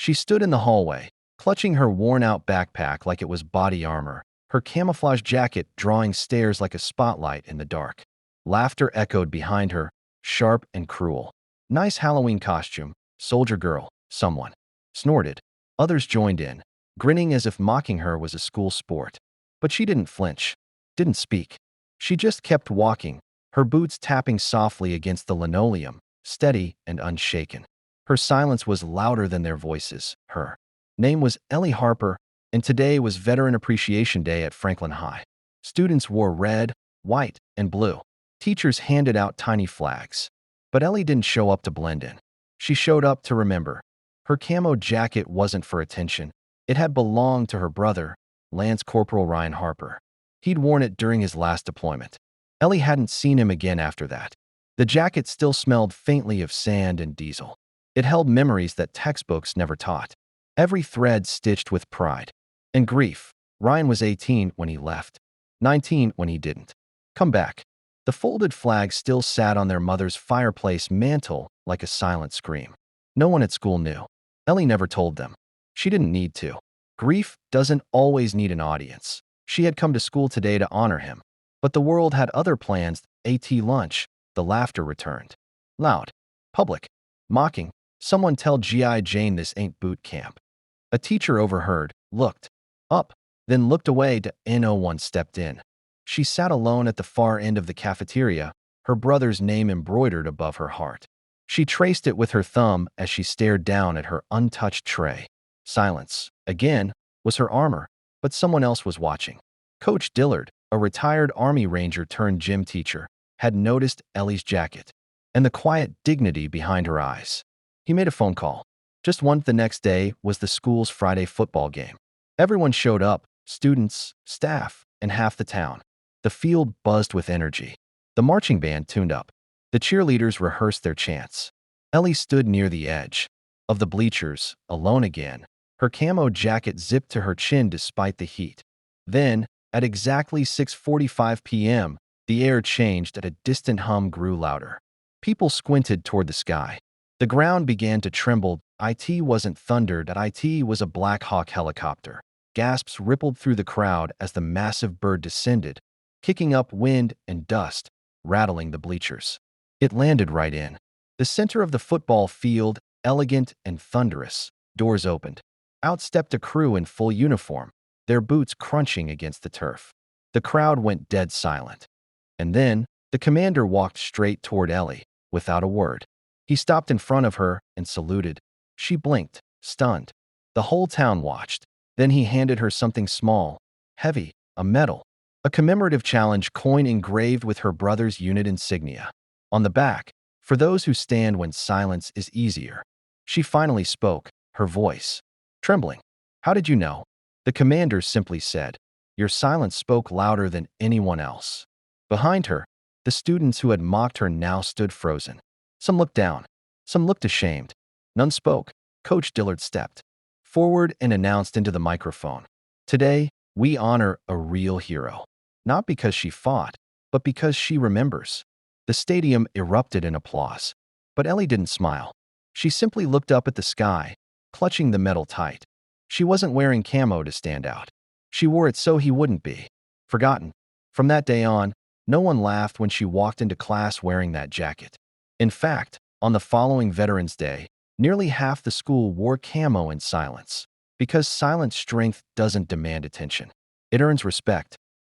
She stood in the hallway, clutching her worn-out backpack like it was body armor, her camouflage jacket drawing stares like a spotlight in the dark. Laughter echoed behind her, sharp and cruel. "Nice Halloween costume, soldier girl," someone snorted. Others joined in, grinning as if mocking her was a school sport. But she didn't flinch, didn't speak. She just kept walking, her boots tapping softly against the linoleum, steady and unshaken. Her silence was louder than their voices. Her name was Ellie Harper, and today was Veteran Appreciation Day at Franklin High. Students wore red, white, and blue. Teachers handed out tiny flags. But Ellie didn't show up to blend in. She showed up to remember. Her camo jacket wasn't for attention. It had belonged to her brother, Lance Corporal Ryan Harper. He'd worn it during his last deployment. Ellie hadn't seen him again after that. The jacket still smelled faintly of sand and diesel. It held memories that textbooks never taught. Every thread stitched with pride and grief. Ryan was 18 when he left, 19 when he didn't come back. The folded flag still sat on their mother's fireplace mantel like a silent scream. No one at school knew. Ellie never told them. She didn't need to. Grief doesn't always need an audience. She had come to school today to honor him. But the world had other plans. AT lunch. The laughter returned. Loud. Public. Mocking. "Someone tell G.I. Jane this ain't boot camp." A teacher overheard, looked up, then looked away to no one stepped in. She sat alone at the far end of the cafeteria, her brother's name embroidered above her heart. She traced it with her thumb as she stared down at her untouched tray. Silence, again, was her armor, but someone else was watching. Coach Dillard, a retired Army Ranger turned gym teacher, had noticed Ellie's jacket and the quiet dignity behind her eyes. He made a phone call. Just one. The next day was the school's Friday football game. Everyone showed up, students, staff, and half the town. The field buzzed with energy. The marching band tuned up. The cheerleaders rehearsed their chants. Ellie stood near the edge of the bleachers, alone again, her camo jacket zipped to her chin despite the heat. Then, at exactly 6:45 p.m., the air changed and a distant hum grew louder. People squinted toward the sky. The ground began to tremble. It wasn't thunder, it was a Black Hawk helicopter. Gasps rippled through the crowd as the massive bird descended, kicking up wind and dust, rattling the bleachers. It landed right in the center of the football field, elegant and thunderous. Doors opened. Out stepped a crew in full uniform, their boots crunching against the turf. The crowd went dead silent. And then, the commander walked straight toward Ellie, without a word. He stopped in front of her and saluted. She blinked, stunned. The whole town watched. Then he handed her something small, heavy, a medal, a commemorative challenge coin engraved with her brother's unit insignia. On the back, "For those who stand when silence is easier." She finally spoke, her voice trembling. "How did you know?" The commander simply said, "Your silence spoke louder than anyone else." Behind her, the students who had mocked her now stood frozen. Some looked down. Some looked ashamed. None spoke. Coach Dillard stepped forward and announced into the microphone, "Today, we honor a real hero. Not because she fought, but because she remembers." The stadium erupted in applause. But Ellie didn't smile. She simply looked up at the sky, clutching the medal tight. She wasn't wearing camo to stand out. She wore it so he wouldn't be forgotten. From that day on, no one laughed when she walked into class wearing that jacket. In fact, on the following Veterans Day, nearly half the school wore camo in silence. Because silent strength doesn't demand attention. It earns respect.